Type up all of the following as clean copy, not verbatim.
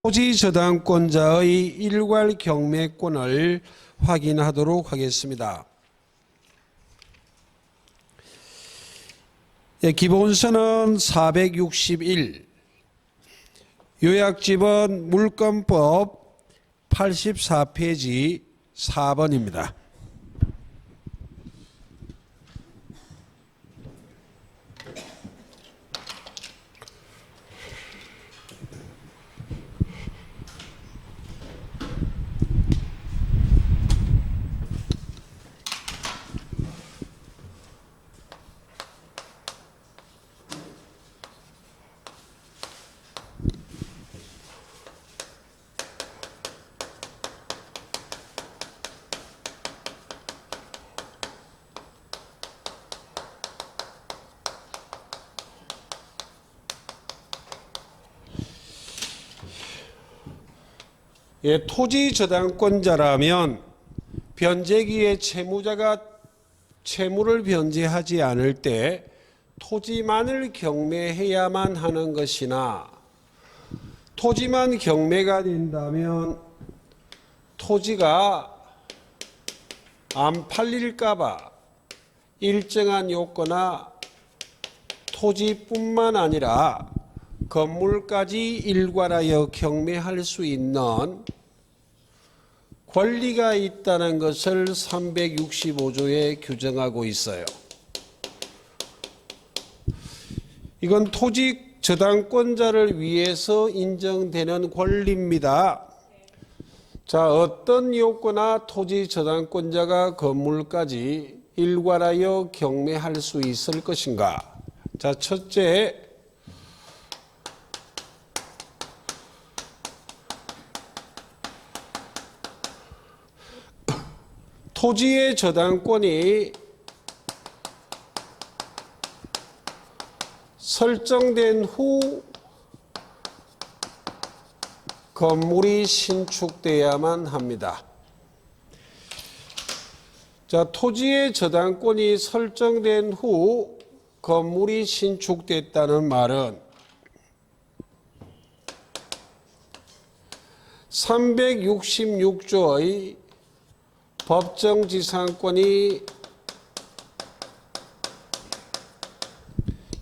토지저당권자의 일괄 경매권을 확인하도록 하겠습니다. 기본서는 461, 요약집은 물권법 84페이지 4번입니다. 토지저당권자라면 변제기에 채무자가 채무를 변제하지 않을 때 토지만을 경매해야만 하는 것이나, 토지만 경매가 된다면 토지가 안 팔릴까봐 일정한 요건나 토지뿐만 아니라 건물까지 일괄하여 경매할 수 있는 권리가 있다는 것을 365조에 규정하고 있어요. 이건 토지 저당권자를 위해서 인정되는 권리입니다. 자, 어떤 요건나 토지 저당권자가 건물까지 일괄하여 경매할 수 있을 것인가? 자, 첫째, 토지의 저당권이 설정된 후 건물이 신축돼야만 합니다. 자, 토지의 저당권이 설정된 후 건물이 신축됐다는 말은 366조의 법정지상권이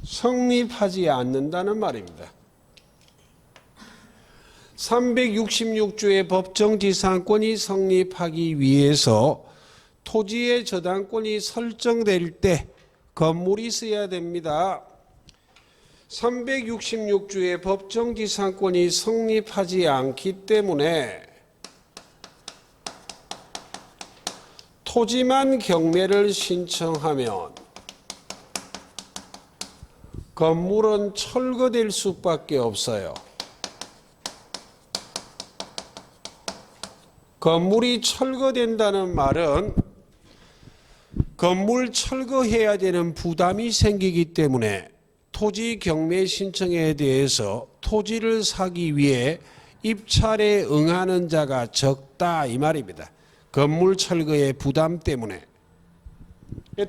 성립하지 않는다는 말입니다. 366조의 법정지상권이 성립하기 위해서 토지의 저당권이 설정될 때 건물이 있어야 됩니다. 366조의 법정지상권이 성립하지 않기 때문에 토지만 경매를 신청하면 건물은 철거될 수밖에 없어요. 건물이 철거된다는 말은 건물 철거해야 되는 부담이 생기기 때문에 토지 경매 신청에 대해서 토지를 사기 위해 입찰에 응하는 자가 적다 이 말입니다. 건물 철거의 부담 때문에.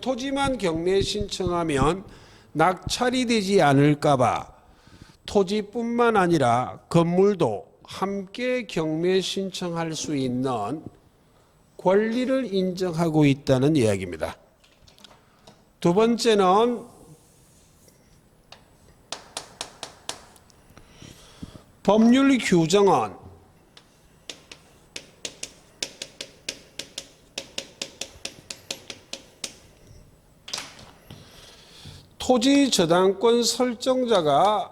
토지만 경매 신청하면 낙찰이 되지 않을까 봐 토지뿐만 아니라 건물도 함께 경매 신청할 수 있는 권리를 인정하고 있다는 이야기입니다. 두 번째는 법률 규정은 토지 저당권 설정자가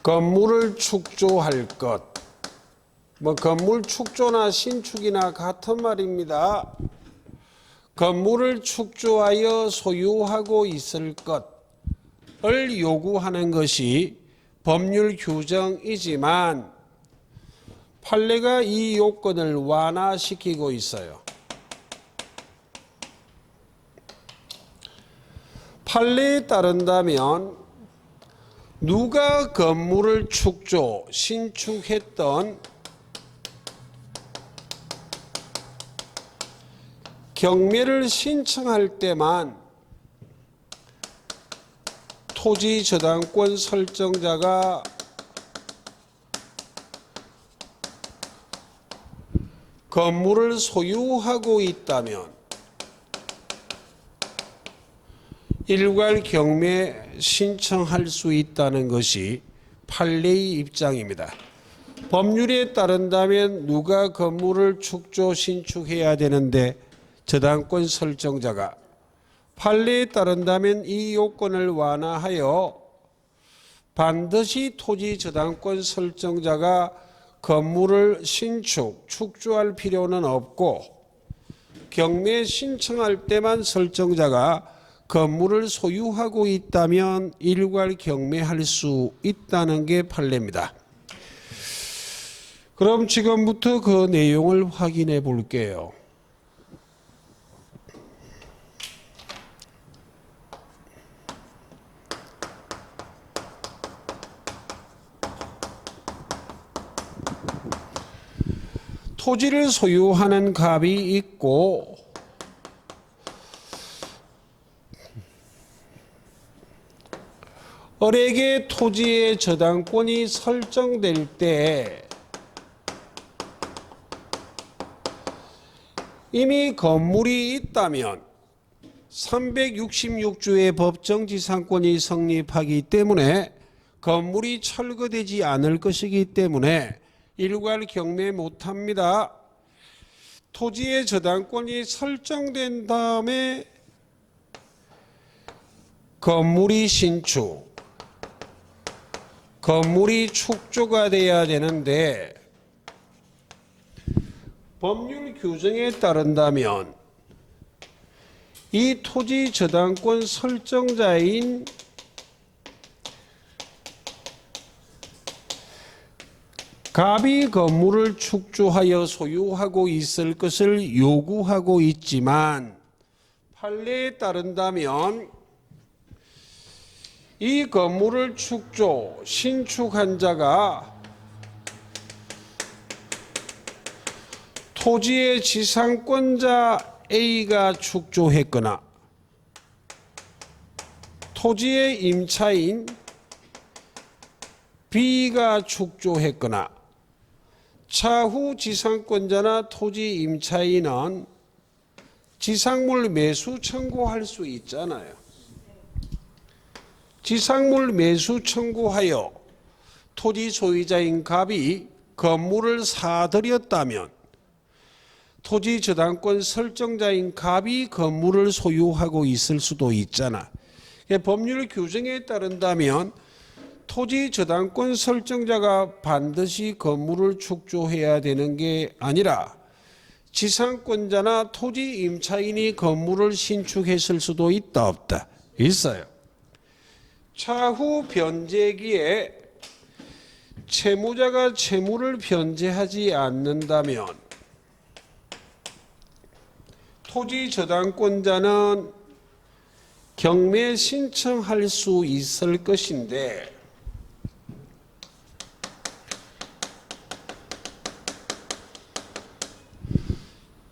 건물을 축조할 것, 건물 축조나 신축이나 같은 말입니다. 건물을 축조하여 소유하고 있을 것을 요구하는 것이 법률 규정이지만 판례가 이 요건을 완화시키고 있어요. 판례에 따른다면 누가 건물을 축조, 신축했던 경매를 신청할 때만 토지 저당권 설정자가 건물을 소유하고 있다면 일괄 경매 신청할 수 있다는 것이 판례의 입장입니다. 법률에 따른다면 누가 건물을 축조 신축해야 되는데 저당권 설정자가, 판례에 따른다면 이 요건을 완화하여 반드시 토지 저당권 설정자가 건물을 신축, 축조할 필요는 없고 경매 신청할 때만 설정자가 건물을 소유하고 있다면 일괄 경매할 수 있다는 게 판례입니다. 그럼 지금부터 그 내용을 확인해 볼게요. 토지를 소유하는 갑이 있고 을에게 토지의 저당권이 설정될 때 이미 건물이 있다면 366조의 법정지상권이 성립하기 때문에 건물이 철거되지 않을 것이기 때문에 일괄 경매 못합니다. 토지의 저당권이 설정된 다음에 건물이 신축, 건물이 축조가 돼야 되는데 법률 규정에 따른다면 이 토지 저당권 설정자인 갑이 건물을 축조하여 소유하고 있을 것을 요구하고 있지만 판례에 따른다면 이 건물을 축조, 신축한 자가 토지의 지상권자 A가 축조했거나 토지의 임차인 B가 축조했거나 차후 지상권자나 토지 임차인은 지상물 매수 청구할 수 있잖아요. 지상물 매수 청구하여 토지 소유자인 갑이 건물을 사들였다면 토지 저당권 설정자인 갑이 건물을 소유하고 있을 수도 있잖아. 법률 규정에 따른다면 토지 저당권 설정자가 반드시 건물을 축조해야 되는 게 아니라 지상권자나 토지 임차인이 건물을 신축했을 수도 있다 없다? 있어요. 차후 변제기에 채무자가 채무를 변제하지 않는다면 토지 저당권자는 경매 신청할 수 있을 것인데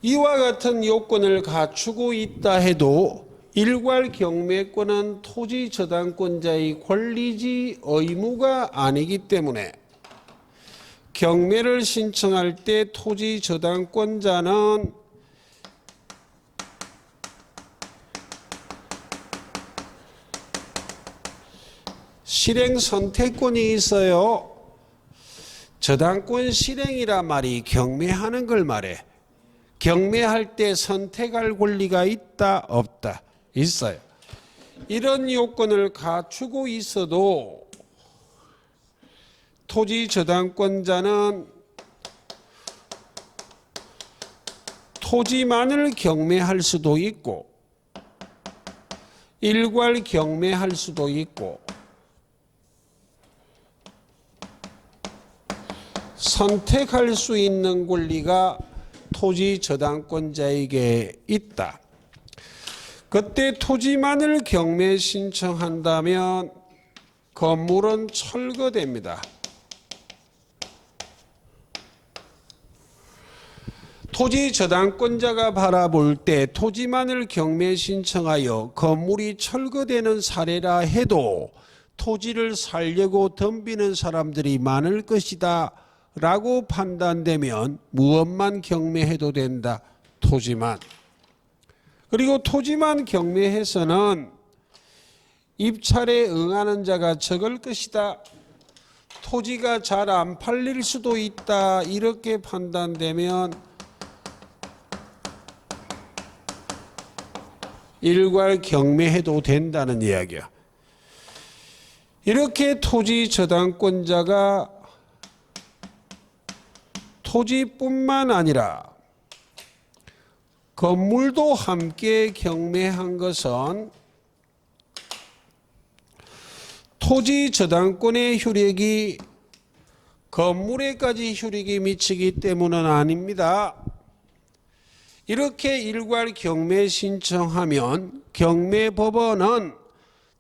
이와 같은 요건을 갖추고 있다 해도 일괄 경매권은 토지 저당권자의 권리지 의무가 아니기 때문에 경매를 신청할 때 토지 저당권자는 실행 선택권이 있어요. 저당권 실행이란 말이 경매하는 걸 말해. 경매할 때 선택할 권리가 있다 없다? 있어요. 이런 요건을 갖추고 있어도 토지 저당권자는 토지만을 경매할 수도 있고 일괄 경매할 수도 있고 선택할 수 있는 권리가 토지 저당권자에게 있다. 그때 토지만을 경매 신청한다면 건물은 철거됩니다. 토지 저당권자가 바라볼 때 토지만을 경매 신청하여 건물이 철거되는 사례라 해도 토지를 살려고 덤비는 사람들이 많을 것이다 라고 판단되면 무엇만 경매해도 된다? 토지만. 그리고 토지만 경매해서는 입찰에 응하는 자가 적을 것이다. 토지가 잘 안 팔릴 수도 있다. 이렇게 판단되면 일괄 경매해도 된다는 이야기야. 이렇게 토지 저당권자가 토지뿐만 아니라 건물도 함께 경매한 것은 토지 저당권의 효력이 건물에까지 효력이 미치기 때문은 아닙니다. 이렇게 일괄 경매 신청하면 경매법원은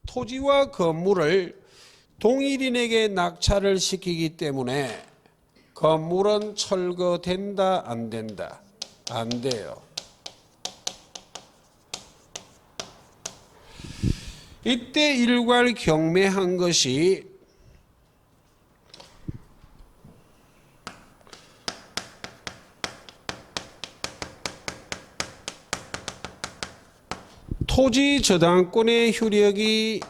토지와 건물을 동일인에게 낙찰을 시키기 때문에 건물은 철거된다, 안 된다? 안 돼요. 이때 일괄 경매한 것이 토지 저당권의 효력이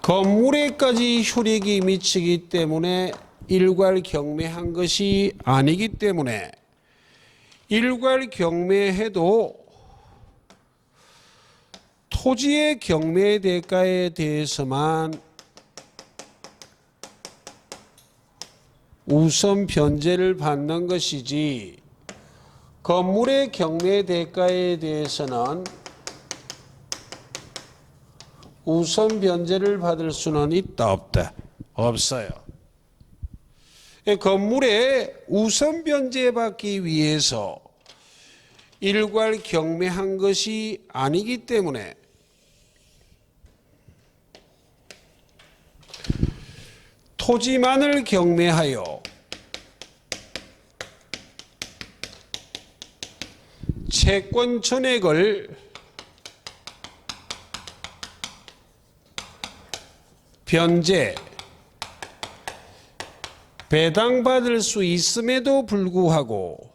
건물에까지 효력이 미치기 때문에 일괄 경매한 것이 아니기 때문에 일괄 경매해도 토지의 경매 대가에 대해서만 우선 변제를 받는 것이지 건물의 경매 대가에 대해서는 우선 변제를 받을 수는 있다, 없다? 없어요. 건물에 우선 변제받기 위해서 일괄 경매한 것이 아니기 때문에 토지만을 경매하여 채권 전액을 변제, 배당받을 수 있음에도 불구하고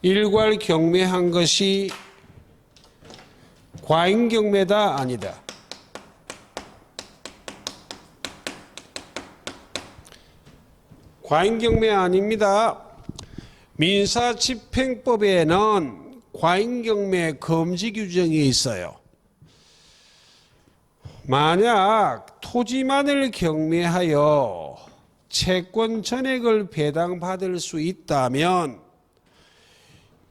일괄 경매한 것이 과잉경매다, 아니다? 과잉경매 아닙니다. 민사집행법에는 과잉경매 금지 규정이 있어요. 만약 토지만을 경매하여 채권 전액을 배당받을 수 있다면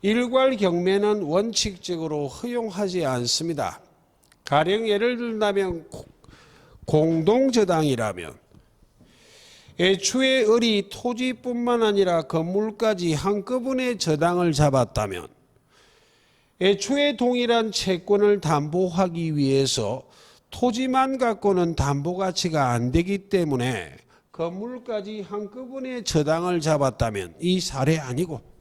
일괄 경매는 원칙적으로 허용하지 않습니다. 가령 예를 들자면 공동저당이라면 애초에 을이 토지뿐만 아니라 건물까지 한꺼번에 저당을 잡았다면 애초에 동일한 채권을 담보하기 위해서 토지만 갖고는 담보 가치가 안 되기 때문에 건물까지 한꺼번에 저당을 잡았다면 이 사례 아니고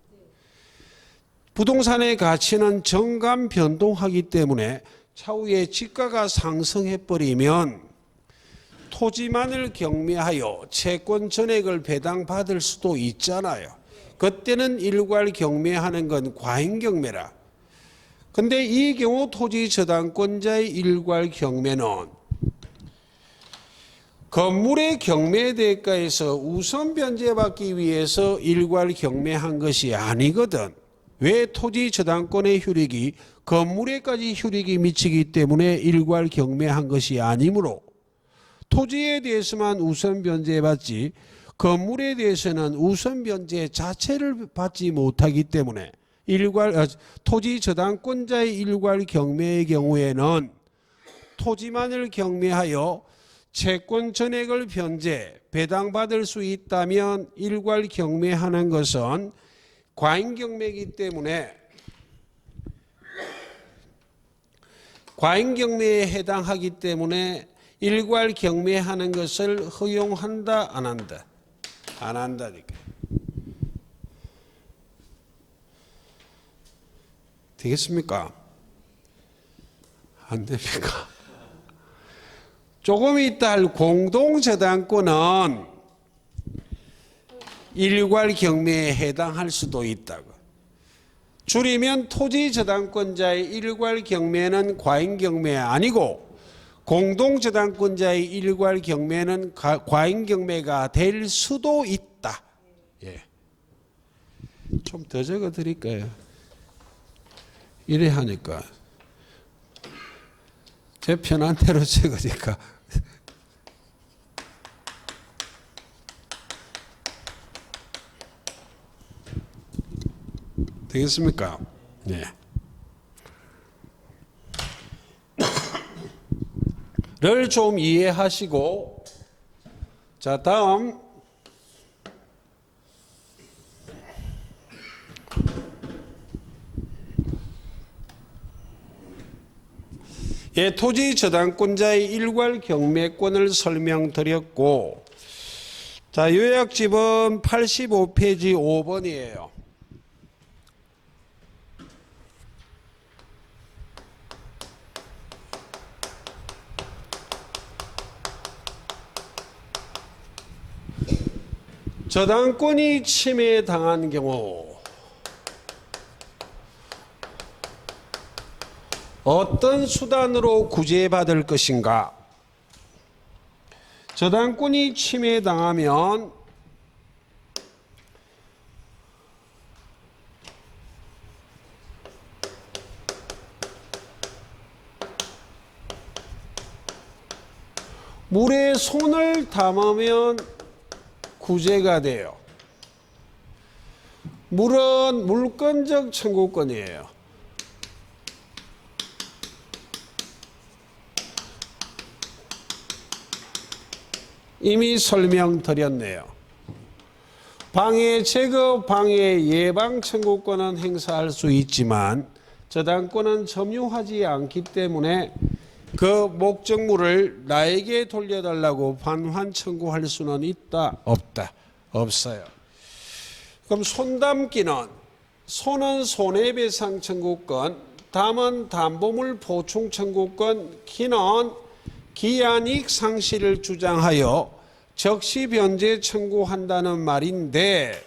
부동산의 가치는 정감 변동하기 때문에 차후에 지가가 상승해버리면 토지만을 경매하여 채권 전액을 배당받을 수도 있잖아요. 그때는 일괄 경매하는 건 과잉경매라. 근데 이 경우 토지 저당권자의 일괄 경매는 건물의 경매 대가에서 우선 변제받기 위해서 일괄 경매한 것이 아니거든. 왜? 토지 저당권의 효력이 건물에까지 효력이 미치기 때문에 일괄 경매한 것이 아니므로 토지에 대해서만 우선 변제받지 건물에 대해서는 우선 변제 자체를 받지 못하기 때문에 토지 저당권자의 일괄 경매의 경우에는 토지만을 경매하여 채권 전액을 변제, 배당받을 수 있다면 일괄 경매하는 것은 과잉경매이기 때문에 과잉 경매에 해당하기 때문에 일괄 경매하는 것을 허용한다, 안 한다? 안 한다니까. 되겠습니까? 안 됩니까? 조금 이따 할 공동저당권은 일괄 경매에 해당할 수도 있다고. 줄이면 토지저당권자의 일괄 경매는 과잉 경매 아니고 공동저당권자의 일괄 경매는 과잉 경매가 될 수도 있다. 예. 좀 더 적어 드릴까요? 이래 하니까 제 편한 대로 적으니까. 되겠습니까? 네. 를 좀 이해하시고, 자, 다음. 예, 토지 저당권자의 일괄 경매권을 설명드렸고, 자, 요약집은 85페이지 5번이에요. 저당권이 침해당한 경우 어떤 수단으로 구제받을 것인가? 저당권이 침해당하면 물에 손을 담으면 구제가 돼요. 물은 물권적 청구권이에요. 이미 설명드렸네요. 방해 제거, 방해 예방 청구권은 행사할 수 있지만 저당권은 점유하지 않기 때문에 그 목적물을 나에게 돌려달라고 반환 청구할 수는 있다, 없다? 없어요. 그럼 손담기는 손은 손해배상 청구권, 담은 담보물 보충 청구권, 기는 기한이익 상실을 주장하여 적시 변제 청구한다는 말인데,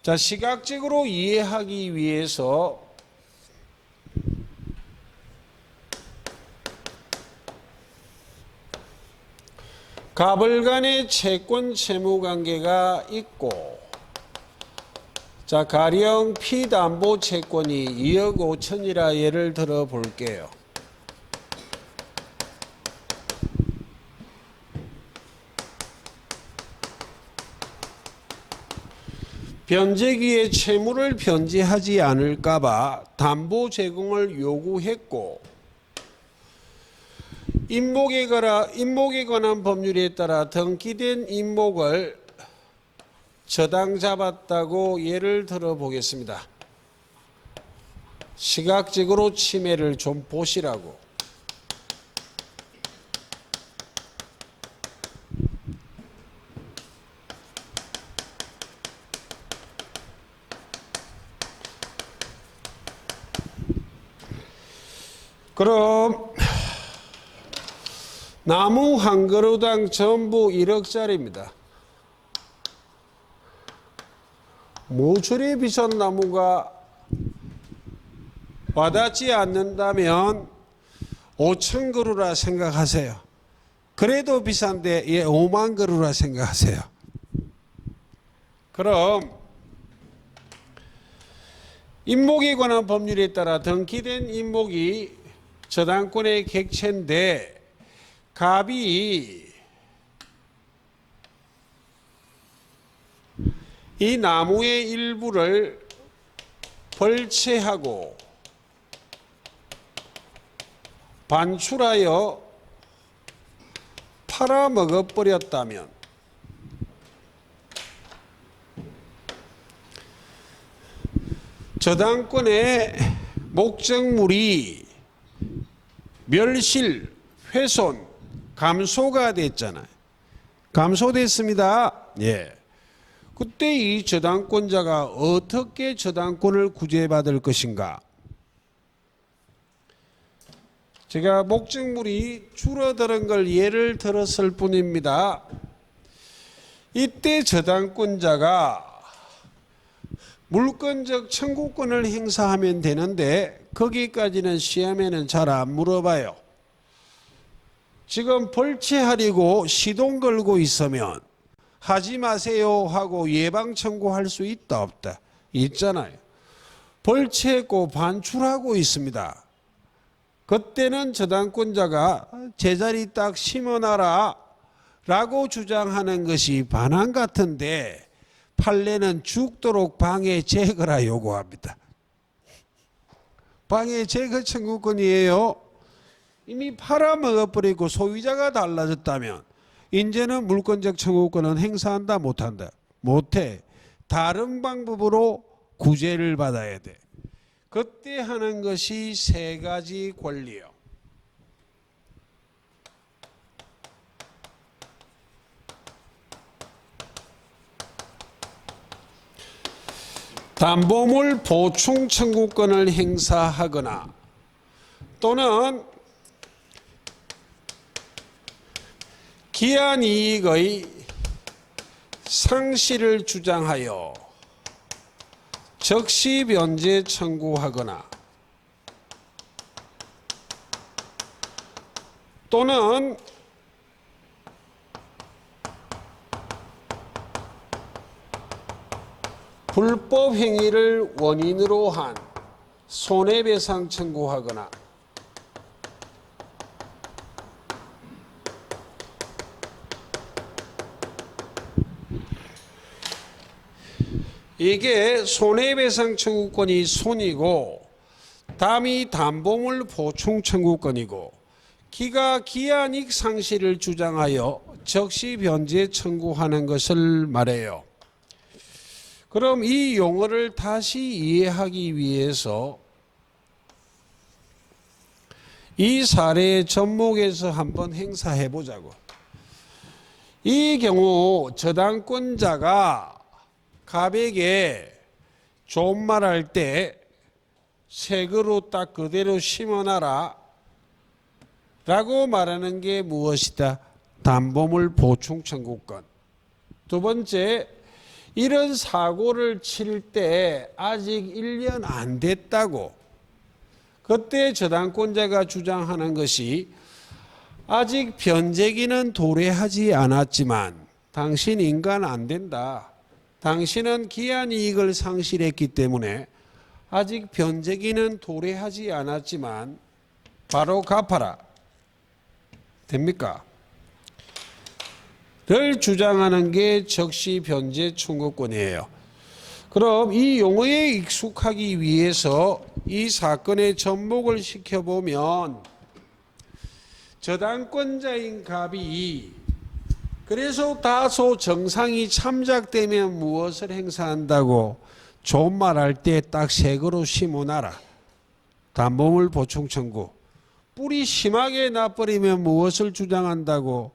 자, 시각적으로 이해하기 위해서 갑을 간의 채권 채무 관계가 있고, 자, 가령 피담보 채권이 2억 5천이라 예를 들어 볼게요. 변제기에 채무를 변제하지 않을까봐 담보 제공을 요구했고, 임목에 관한 법률에 따라 등기된 임목을 저당 잡았다고 예를 들어 보겠습니다. 시각적으로 침해를 좀 보시라고. 그럼 나무 한 그루당 전부 1억짜리입니다. 모조리 비싼 나무가 와닿지 않는다면 5천 그루라 생각하세요. 그래도 비싼데 5만 그루라 생각하세요. 그럼 임목에 관한 법률에 따라 등기된 임목이 저당권의 객체인데, 갑이 이 나무의 일부를 벌채하고 반출하여 팔아먹어버렸다면 저당권의 목적물이 멸실, 훼손, 감소가 됐잖아요. 감소됐습니다. 예. 그때 이 저당권자가 어떻게 저당권을 구제받을 것인가? 제가 목적물이 줄어드는 걸 예를 들었을 뿐입니다. 이때 저당권자가 물권적 청구권을 행사하면 되는데 거기까지는 시험에는 잘 안 물어봐요. 지금 벌채하려고 시동 걸고 있으면 하지 마세요 하고 예방 청구할 수 있다 없다? 있잖아요. 벌채했고 반출하고 있습니다. 그때는 저당권자가 제자리 딱 심어놔라 라고 주장하는 것이 반항 같은데 판례는 죽도록 방해 제거라 요구합니다. 방해 제거 청구권이에요. 이미 팔아먹어버리고 소유자가 달라졌다면 이제는 물권적 청구권은 행사한다 못한다? 못해. 다른 방법으로 구제를 받아야 돼. 그때 하는 것이 세 가지 권리요. 담보물 보충 청구권을 행사하거나 또는 기한 이익의 상실을 주장하여 적시 변제 청구하거나 또는 불법 행위를 원인으로 한 손해배상 청구하거나 이게 손해배상 청구권이 손이고 담이 담보물 보충 청구권이고 기가 기한이익 상실을 주장하여 적시 변제 청구하는 것을 말해요. 그럼 이 용어를 다시 이해하기 위해서 이 사례의 접목에서 한번 행사해 보자고. 이 경우 저당권자가 갑에게 좋은 말 할 때 색으로 딱 그대로 심어놔라 라고 말하는 게 무엇이다? 담보물 보충 청구권. 두 번째, 이런 사고를 칠 때 아직 1년 안 됐다고. 그때 저당권자가 주장하는 것이 아직 변제기는 도래하지 않았지만 당신 인간 안 된다. 당신은 기한 이익을 상실했기 때문에 아직 변제기는 도래하지 않았지만 바로 갚아라. 됩니까? 를 주장하는 게 적시 변제 청구권이에요. 그럼 이 용어에 익숙하기 위해서 이 사건의 접목을 시켜보면 저당권자인 갑이 그래서 다소 정상이 참작되면 무엇을 행사한다고? 좋은 말 할 때 딱 색으로 심어놔라. 담보물 보충 청구. 뿌리 심하게 나버리면 무엇을 주장한다고?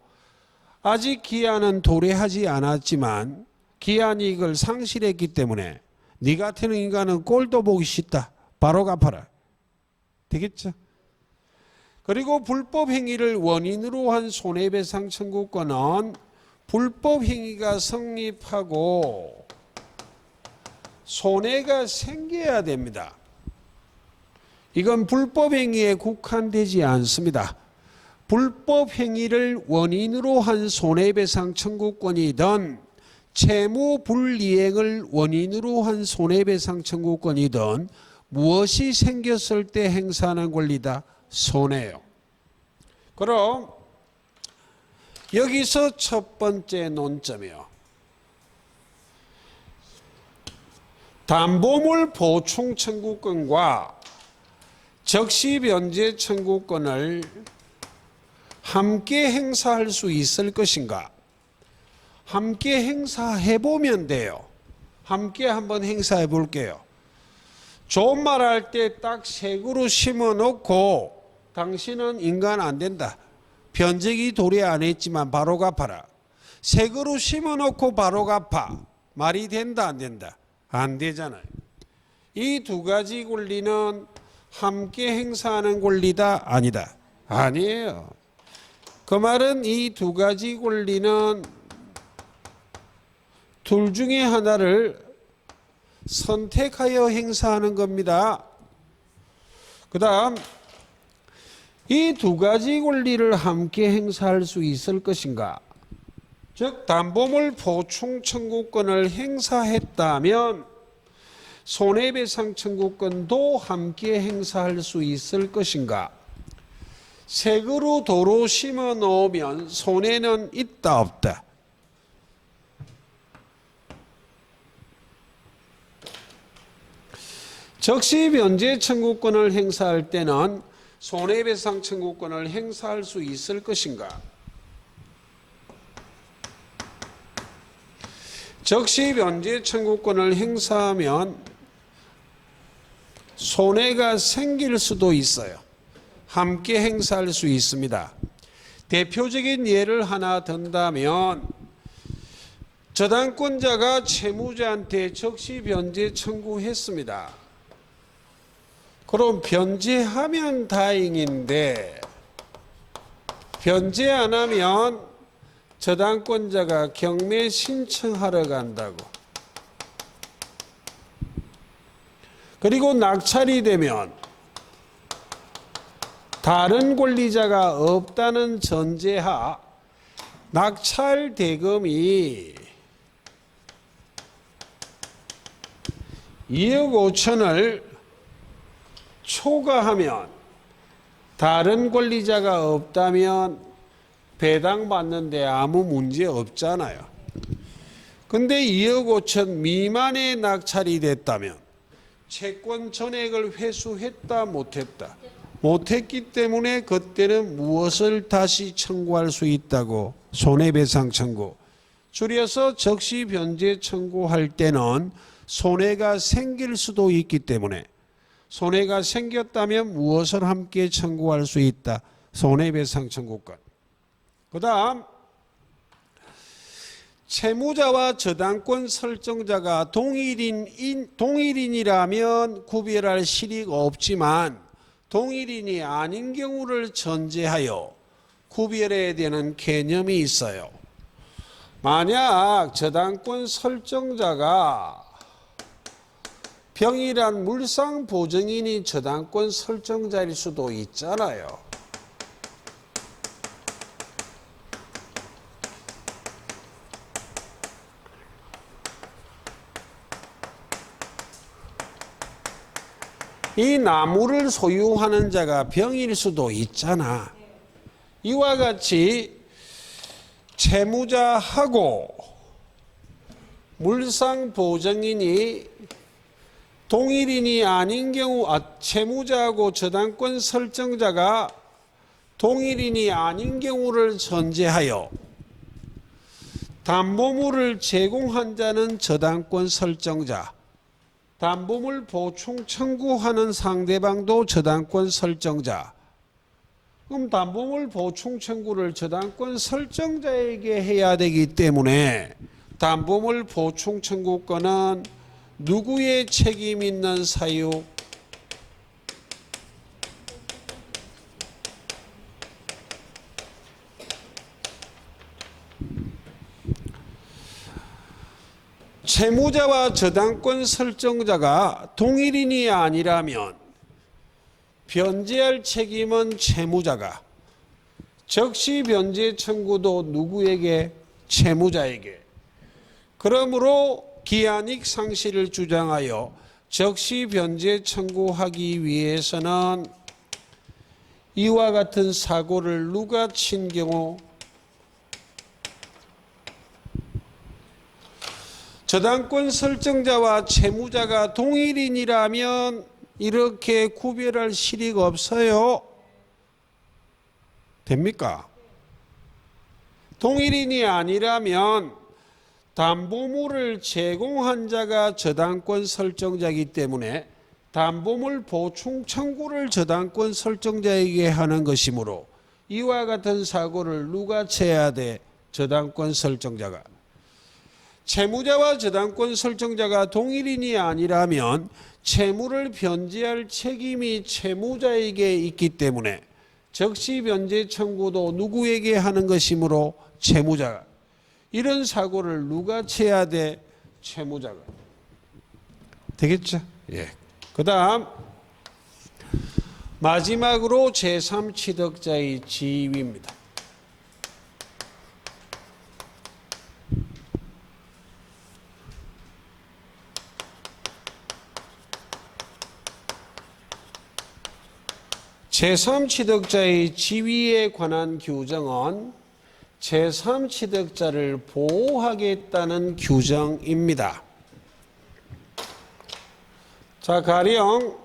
아직 기한은 도래하지 않았지만 기한 이익을 상실했기 때문에 네 같은 인간은 꼴도 보기 싫다. 바로 갚아라. 되겠죠? 그리고 불법 행위를 원인으로 한 손해배상 청구권은 불법 행위가 성립하고 손해가 생겨야 됩니다. 이건 불법 행위에 국한되지 않습니다. 불법 행위를 원인으로 한 손해배상 청구권이든 채무 불이행을 원인으로 한 손해배상 청구권이든 무엇이 생겼을 때 행사하는 권리다? 손해요. 그럼 여기서 첫 번째 논점이요. 담보물 보충 청구권과 적시 변제 청구권을 함께 행사할 수 있을 것인가? 함께 행사해 보면 돼요. 함께 한번 행사해 볼게요. 좋은 말 할 때 딱 색으로 심어 놓고 당신은 인간 안 된다. 변제기 도래 안 했지만 바로 갚아라. 새 그루 심어놓고 바로 갚아. 말이 된다 안 된다? 안 되잖아요. 이 두 가지 권리는 함께 행사하는 권리다 아니다? 아니에요. 그 말은 이 두 가지 권리는 둘 중에 하나를 선택하여 행사하는 겁니다. 그 다음 이 두 가지 권리를 함께 행사할 수 있을 것인가? 즉 담보물 보충 청구권을 행사했다면 손해배상 청구권도 함께 행사할 수 있을 것인가? 새 그루 도로 심어 놓으면 손해는 있다 없다? 적시 변제 청구권을 행사할 때는 손해배상 청구권을 행사할 수 있을 것인가? 적시 변제 청구권을 행사하면 손해가 생길 수도 있어요. 함께 행사할 수 있습니다. 대표적인 예를 하나 든다면 저당권자가 채무자한테 적시 변제 청구했습니다. 그럼 변제하면 다행인데 변제 안 하면 저당권자가 경매 신청하러 간다고. 그리고 낙찰이 되면 다른 권리자가 없다는 전제하 낙찰 대금이 2억 5천을 초과하면 다른 권리자가 없다면 배당받는데 아무 문제 없잖아요. 근데 2억 5천 미만의 낙찰이 됐다면 채권 전액을 회수했다 못했다? 못했기 때문에 그때는 무엇을 다시 청구할 수 있다고? 손해배상 청구. 줄여서 적시 변제 청구할 때는 손해가 생길 수도 있기 때문에 손해가 생겼다면 무엇을 함께 청구할 수 있다? 손해배상 청구권. 그 다음 채무자와 저당권 설정자가 동일인이라면 구별할 실익 없지만 동일인이 아닌 경우를 전제하여 구별해야 되는 개념이 있어요. 만약 저당권 설정자가 병일한 물상보증인이 저당권 설정자일 수도 있잖아요. 이 나무를 소유하는 자가 병일 수도 있잖아. 이와 같이 채무자하고 물상보증인이 동일인이 아닌 경우, 채무자하고 저당권 설정자가 동일인이 아닌 경우를 전제하여 담보물을 제공한 자는 저당권 설정자, 담보물 보충 청구하는 상대방도 저당권 설정자. 그럼 담보물 보충 청구를 저당권 설정자에게 해야 되기 때문에 담보물 보충 청구권은 누구의 책임 있는 사유? 채무자와 저당권 설정자가 동일인이 아니라면 변제할 책임은 채무자가, 적시 변제 청구도 누구에게? 채무자에게. 그러므로 기한이익 상실을 주장하여 적시 변제 청구하기 위해서는 이와 같은 사고를 누가 친 경우? 저당권 설정자와 채무자가 동일인이라면 이렇게 구별할 실익 없어요. 됩니까? 동일인이 아니라면 담보물을 제공한 자가 저당권 설정자이기 때문에 담보물 보충 청구를 저당권 설정자에게 하는 것이므로 이와 같은 사고를 누가 채야 돼? 저당권 설정자가. 채무자와 저당권 설정자가 동일인이 아니라면 채무를 변제할 책임이 채무자에게 있기 때문에 적시 변제 청구도 누구에게 하는 것이므로 채무자가. 이런 사고를 누가 채야 돼? 채무자가. 되겠죠? 예. 그 다음 마지막으로 제3취득자의 지위입니다. 제3취득자의 지위에 관한 규정은 제3취득자를 보호하겠다는 규정입니다. 자, 가령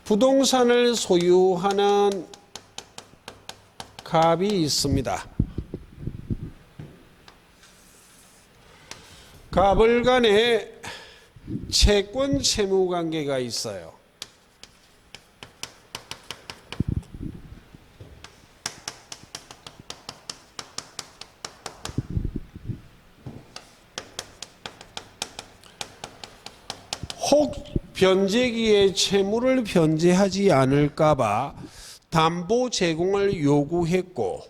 부동산을 소유하는 갑이 있습니다. 갑을 간에 채권 채무 관계가 있어요. 혹 변제기에 채무를 변제하지 않을까봐 담보 제공을 요구했고,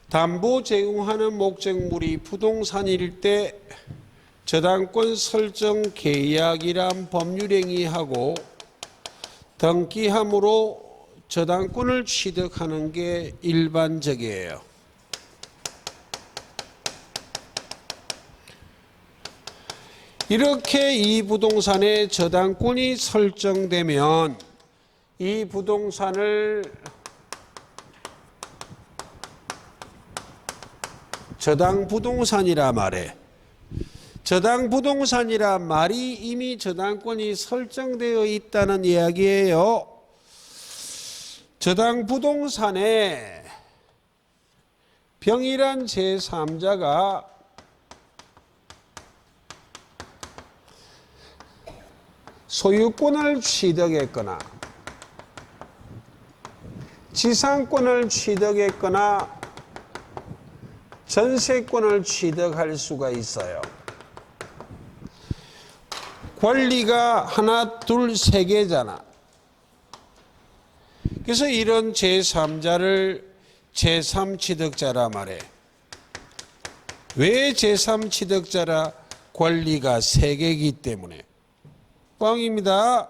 담보 제공하는 목적물이 부동산일 때 저당권 설정 계약이란 법률행위하고 등기함으로 저당권을 취득하는 게 일반적이에요. 이렇게 이 부동산에 저당권이 설정되면 이 부동산을 저당부동산이라 말해. 저당부동산이라 말이 이미 저당권이 설정되어 있다는 이야기예요. 저당부동산에 병일한 제3자가 소유권을 취득했거나 지상권을 취득했거나 전세권을 취득할 수가 있어요. 권리가 하나, 둘, 세 개잖아. 그래서 이런 제3자를 제3취득자라 말해. 왜 제3취득자라? 권리가 세 개이기 때문에. 뻥입니다.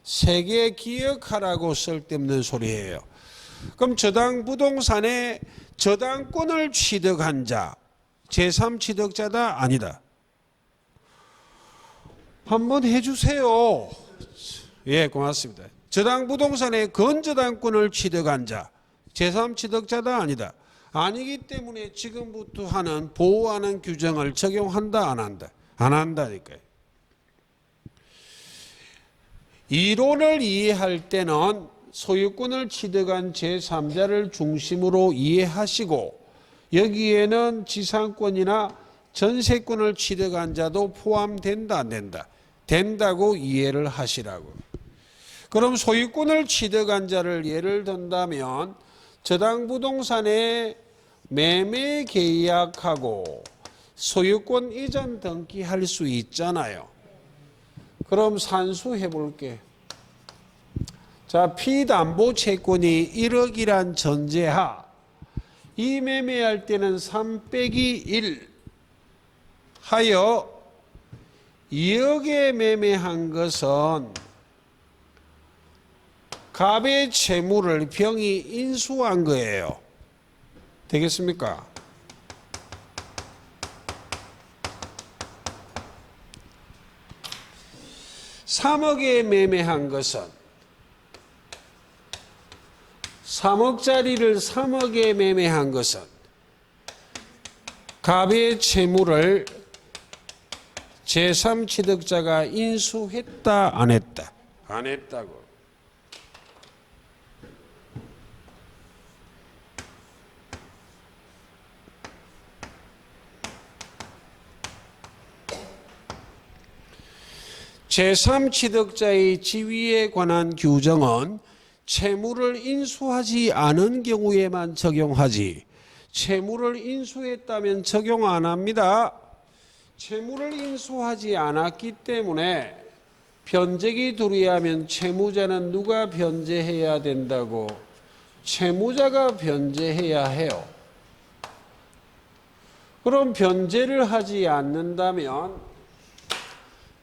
세 개 기억하라고 쓸데없는 소리예요. 그럼 저당부동산에 저당권을 취득한 자, 제3취득자다? 아니다. 한번 해주세요. 예, 고맙습니다. 저당부동산에 건저당권을 취득한 자, 제3취득자다? 아니다. 아니기 때문에 지금부터 하는 보호하는 규정을 적용한다? 안 한다? 안 한다니까요. 이론을 이해할 때는 소유권을 취득한 제3자를 중심으로 이해하시고 여기에는 지상권이나 전세권을 취득한 자도 포함된다 안 된다? 된다고 이해를 하시라고. 그럼 소유권을 취득한 자를 예를 든다면 저당부동산에 매매 계약하고 소유권 이전 등기할 수 있잖아요. 그럼 산수해 볼게. 자, 피담보 채권이 1억이란 전제하 이 매매할 때는 3 빼기 1 하여 2억에 매매한 것은 갑의 채무를 병이 인수한 거예요. 되겠습니까? (3억에) 매매한 것은 3억짜리를 3억에 매매한 것은 갑의 채무를 제3취득자가 인수했다 안 했다? 안 했다고. 제3취득자의 지위에 관한 규정은 채무를 인수하지 않은 경우에만 적용하지 채무를 인수했다면 적용 안 합니다. 채무를 인수하지 않았기 때문에 변제기 도리하면 채무자는 누가 변제해야 된다고? 채무자가 변제해야 해요. 그럼 변제를 하지 않는다면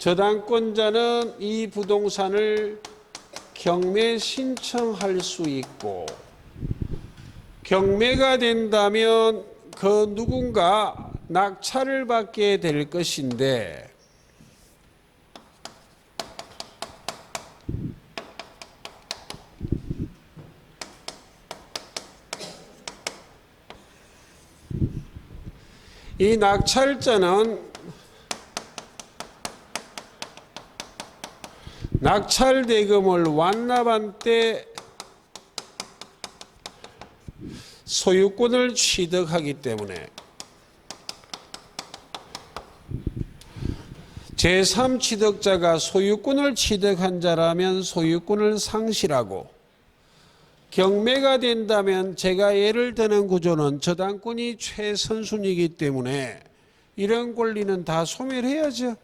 저당권자는 이 부동산을 경매 신청할 수 있고 경매가 된다면 그 누군가 낙찰을 받게 될 것인데 이 낙찰자는 낙찰 대금을 완납한 때 소유권을 취득하기 때문에 제3취득자가 소유권을 취득한 자라면 소유권을 상실하고 경매가 된다면 제가 예를 드는 구조는 저당권이 최선순위이기 때문에 이런 권리는 다 소멸해야죠.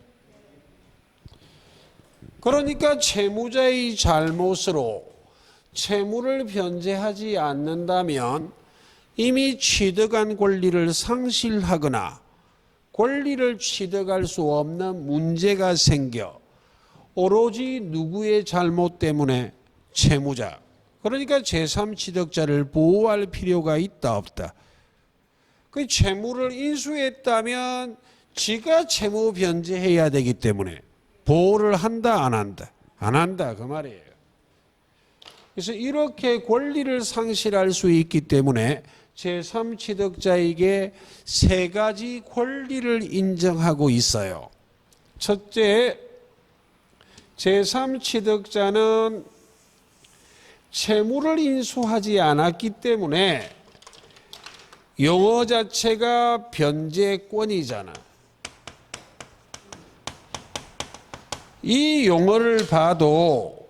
그러니까 채무자의 잘못으로 채무를 변제하지 않는다면 이미 취득한 권리를 상실하거나 권리를 취득할 수 없는 문제가 생겨 오로지 누구의 잘못 때문에 채무자 그러니까 제3취득자를 보호할 필요가 있다 없다. 그 채무를 인수했다면 지가 채무 변제해야 되기 때문에 보호를 한다 안 한다? 안 한다 그 말이에요. 그래서 이렇게 권리를 상실할 수 있기 때문에 제3취득자에게 세 가지 권리를 인정하고 있어요. 첫째, 제3취득자는 채무를 인수하지 않았기 때문에 용어 자체가 변제권이잖아. 이 용어를 봐도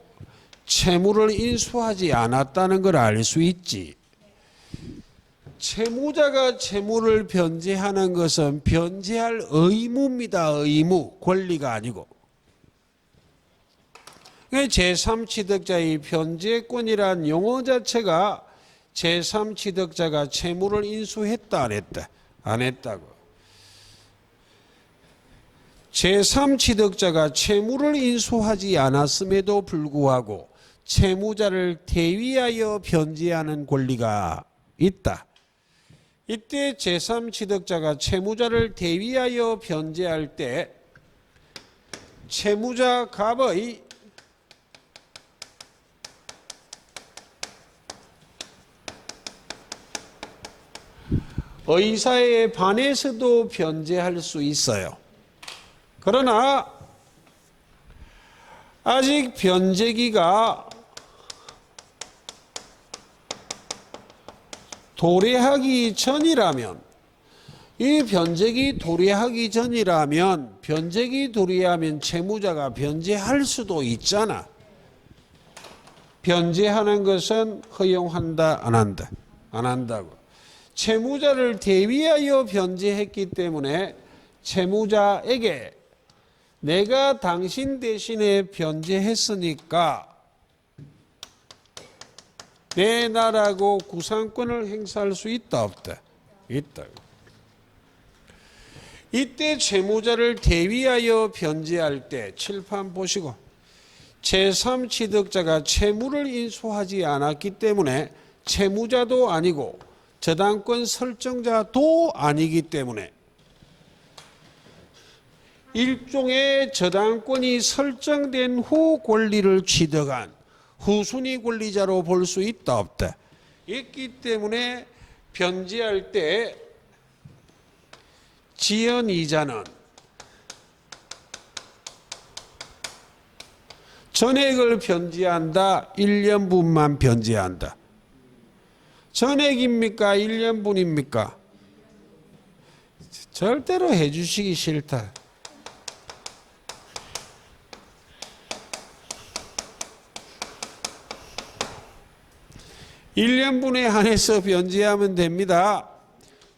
채무를 인수하지 않았다는 걸 알 수 있지. 채무자가 채무를 변제하는 것은 변제할 의무입니다. 의무, 권리가 아니고. 제3취득자의 변제권이란 용어 자체가 제3취득자가 채무를 인수했다 안 했다? 안 했다고. 제3취득자가 채무를 인수하지 않았음에도 불구하고 채무자를 대위하여 변제하는 권리가 있다. 이때 제3취득자가 채무자를 대위하여 변제할 때 채무자 갑의 의사에 반해서도 변제할 수 있어요. 그러나 아직 변제기가 도래하기 전이라면 이 변제기 도래하기 전이라면 변제기 도래하면 채무자가 변제할 수도 있잖아. 변제하는 것은 허용한다 안 한다? 안 한다고. 채무자를 대위하여 변제했기 때문에 채무자에게 내가 당신 대신에 변제했으니까 내놔라고 구상권을 행사할 수 있다 없다? 있다. 이때 채무자를 대위하여 변제할 때 칠판 보시고 제3취득자가 채무를 인수하지 않았기 때문에 채무자도 아니고 저당권 설정자도 아니기 때문에 일종의 저당권이 설정된 후 권리를 취득한 후순위 권리자로 볼 수 있다 없다? 있기 때문에 변제할 때 지연이자는 전액을 변제한다, 1년분만 변제한다. 전액입니까? 1년분입니까? 절대로 해주시기 싫다. 1년분에 한해서 변제하면 됩니다.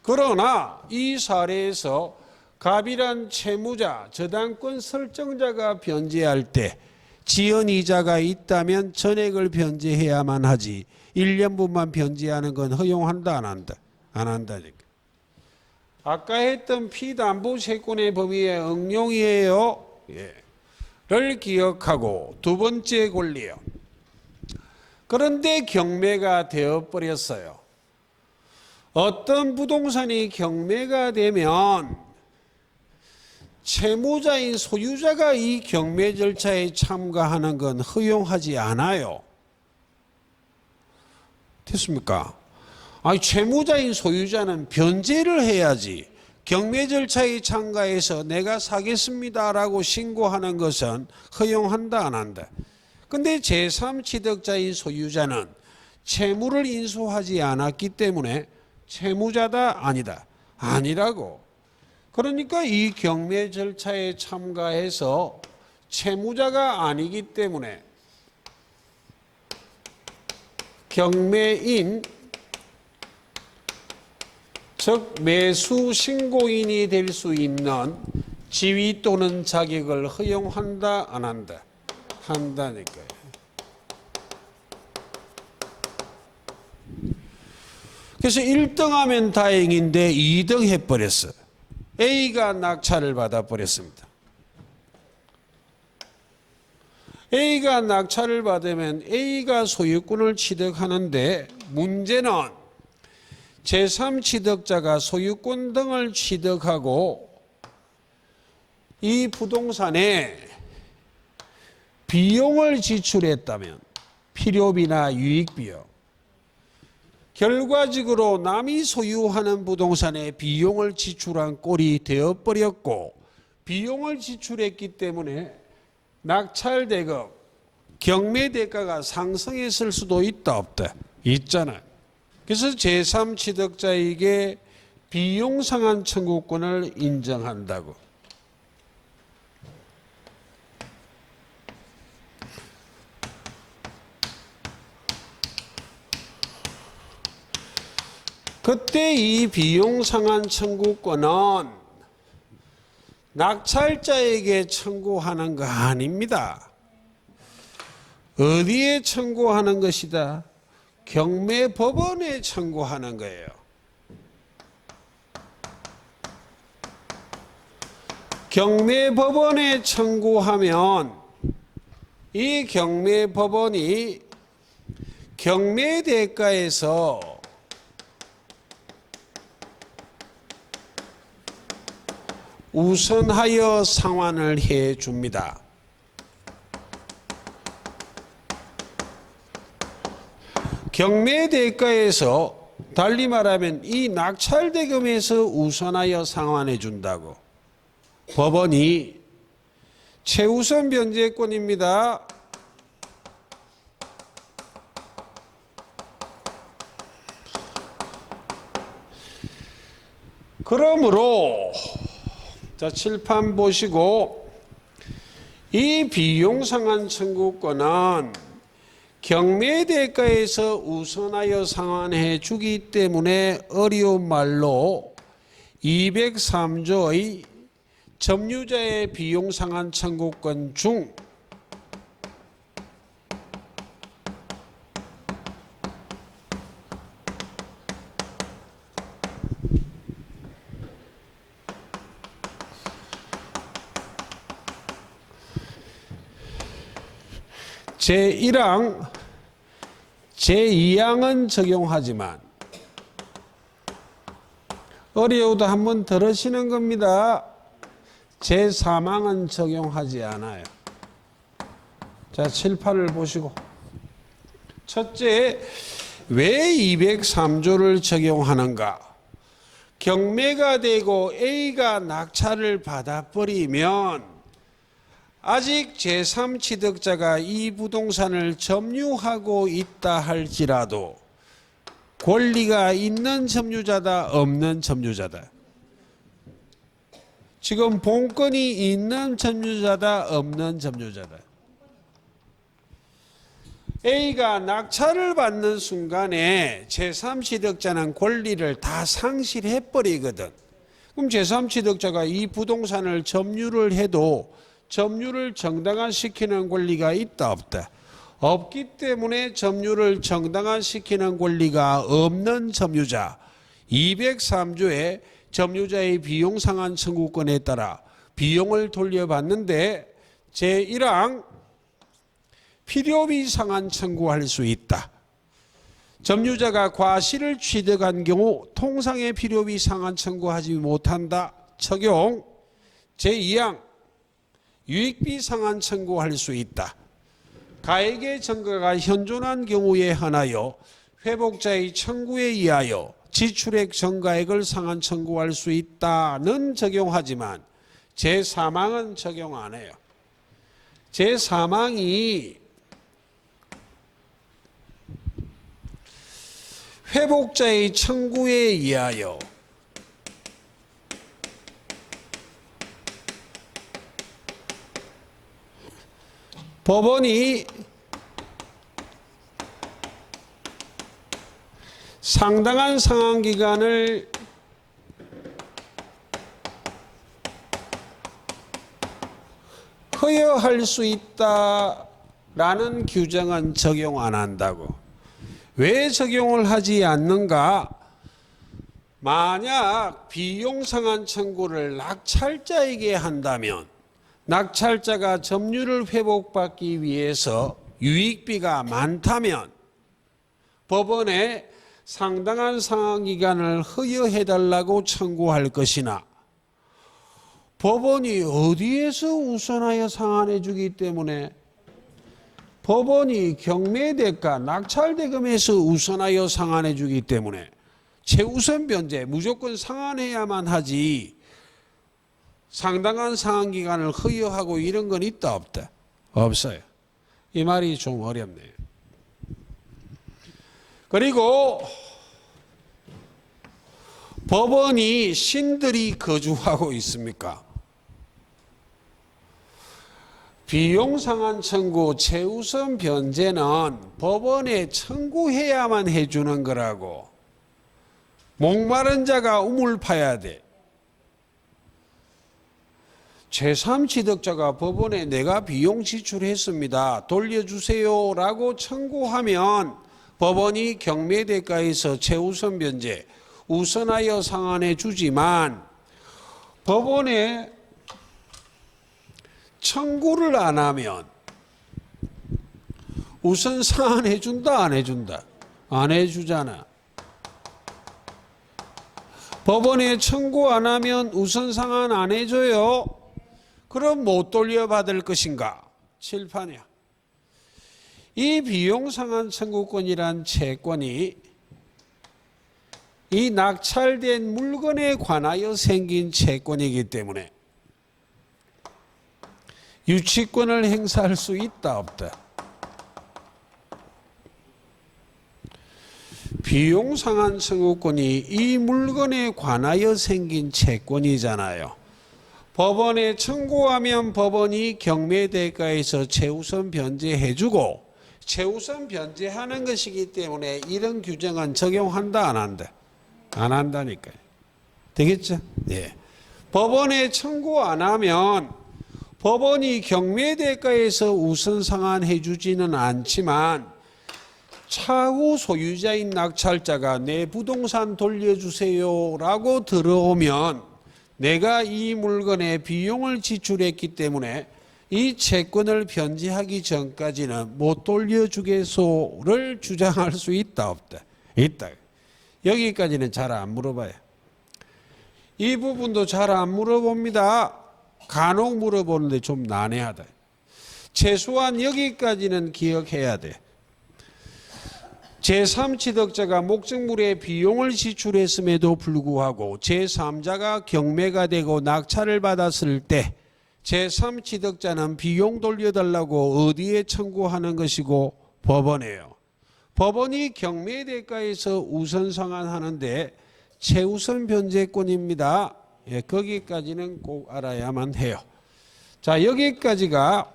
그러나 이 사례에서 갑이란 채무자, 저당권 설정자가 변제할 때 지연이자가 있다면 전액을 변제해야만 하지 1년분만 변제하는 건 허용한다 안 한다? 안 한다니까. 아까 했던 피담보채권의 범위의 응용이에요. 를 기억하고 두 번째 권리요. 그런데 경매가 되어버렸어요. 어떤 부동산이 경매가 되면 채무자인 소유자가 이 경매 절차에 참가하는 건 허용하지 않아요. 됐습니까? 아니, 채무자인 소유자는 변제를 해야지. 경매 절차에 참가해서 내가 사겠습니다라고 신고하는 것은 허용한다 안 한다. 근데 제3취득자인 소유자는 채무를 인수하지 않았기 때문에 채무자다 아니다. 아니라고. 그러니까 이 경매 절차에 참가해서 채무자가 아니기 때문에 경매인 즉 매수 신고인이 될 수 있는 지위 또는 자격을 허용한다 안 한다? 한다니까요. 그래서 1등 하면 다행인데 2등 해버렸어. A가 낙찰을 받아버렸습니다. A가 낙찰을 받으면 A가 소유권을 취득하는데 문제는 제3취득자가 소유권 등을 취득하고 이 부동산에 비용을 지출했다면 필요비나 유익비용, 결과적으로 남이 소유하는 부동산에 비용을 지출한 꼴이 되어버렸고 비용을 지출했기 때문에 낙찰대금, 경매대가가 상승했을 수도 있다 없다? 있잖아요. 그래서 제3취득자에게 비용상한 청구권을 인정한다고. 그때 이 비용상한 청구권은 낙찰자에게 청구하는 거 아닙니다. 어디에 청구하는 것이다? 경매법원에 청구하는 거예요. 경매법원에 청구하면 이 경매법원이 경매대가에서 우선하여 상환을 해 줍니다. 경매대가에서 달리 말하면 이 낙찰대금에서 우선하여 상환해 준다고. 법원이 최우선 변제권입니다. 그러므로 자, 칠판 보시고 이 비용상한 청구권은 경매대가에서 우선하여 상환해 주기 때문에 어려운 말로 203조의 점유자의 비용상한 청구권 중 제1항, 제2항은 적용하지만 어려워도 한번 들으시는 겁니다. 제3항은 적용하지 않아요. 자, 칠판을 보시고 첫째, 왜 203조를 적용하는가? 경매가 되고 A가 낙찰을 받아버리면 아직 제3취득자가 이 부동산을 점유하고 있다 할지라도 권리가 있는 점유자다 없는 점유자다? 지금 본권이 있는 점유자다 없는 점유자다? A가 낙찰을 받는 순간에 제3취득자는 권리를 다 상실해버리거든. 그럼 제3취득자가 이 부동산을 점유를 해도 점유를 정당화시키는 권리가 있다 없다? 없기 때문에 점유를 정당화시키는 권리가 없는 점유자 203조의 점유자의 비용 상환 청구권에 따라 비용을 돌려받는데 제1항 필요비 상환 청구할 수 있다. 점유자가 과실을 취득한 경우 통상의 필요비 상환 청구하지 못한다. 적용. 제2항 유익비 상환 청구할 수 있다. 가액의 증가가 현존한 경우에 한하여 회복자의 청구에 의하여 지출액 전가액을 상환 청구할 수 있다는 적용하지만 제3항은 적용 안 해요. 제3항이 회복자의 청구에 의하여 법원이 상당한 상환기간을 허여할 수 있다라는 규정은 적용 안 한다고. 왜 적용을 하지 않는가? 만약 비용 상환 청구를 낙찰자에게 한다면 낙찰자가 점유를 회복받기 위해서 유익비가 많다면 법원에 상당한 상환기간을 허여해달라고 청구할 것이나 법원이 어디에서 우선하여 상환해 주기 때문에 법원이 경매대가 낙찰대금에서 우선하여 상환해 주기 때문에 최우선 변제 무조건 상환해야만 하지 상당한 상환기간을 허여하고 이런 건 있다 없다? 없어요. 이 말이 좀 어렵네요. 그리고 법원이 신들이 거주하고 있습니까? 비용상환 청구 최우선 변제는 법원에 청구해야만 해주는 거라고. 목마른 자가 우물 파야 돼. 제3취득자가 법원에 내가 비용 지출했습니다. 돌려주세요 라고 청구하면 법원이 경매대가에서 최우선 변제 우선하여 상환해 주지만 법원에 청구를 안 하면 우선 상환해 준다 안 해준다? 안 해주잖아. 법원에 청구 안 하면 우선 상환 안 해줘요. 그럼 못 돌려받을 것인가? 칠판이야. 이 비용 상환 청구권이란 채권이 이 낙찰된 물건에 관하여 생긴 채권이기 때문에 유치권을 행사할 수 있다 없다? 비용 상환 청구권이 이 물건에 관하여 생긴 채권이잖아요. 법원에 청구하면 법원이 경매대가에서 최우선 변제해주고 최우선 변제하는 것이기 때문에 이런 규정은 적용한다 안 한다? 안 한다니까요. 되겠죠? 네. 법원에 청구 안 하면 법원이 경매대가에서 우선 상환해 주지는 않지만 차후 소유자인 낙찰자가 내 부동산 돌려주세요 라고 들어오면 내가 이 물건에 비용을 지출했기 때문에 이 채권을 변제하기 전까지는 못 돌려주겠소를 주장할 수 있다 없다? 있다. 여기까지는 잘 안 물어봐요. 이 부분도 잘 안 물어봅니다. 간혹 물어보는데 좀 난해하다. 최소한 여기까지는 기억해야 돼. 제3취득자가 목적물에 비용을 지출했음에도 불구하고 제3자가 경매가 되고 낙찰을 받았을 때 제3취득자는 비용 돌려달라고 어디에 청구하는 것이고? 법원에요. 법원이 경매대가에서 우선 상환하는데 최우선 변제권입니다. 예, 거기까지는 꼭 알아야만 해요. 자, 여기까지가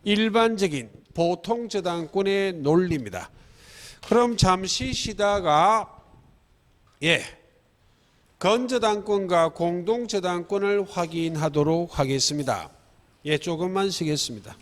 일반적인 보통 저당권의 논리입니다. 그럼 잠시 쉬다가 건저당권과 공동저당권을 확인하도록 하겠습니다. 조금만 쉬겠습니다.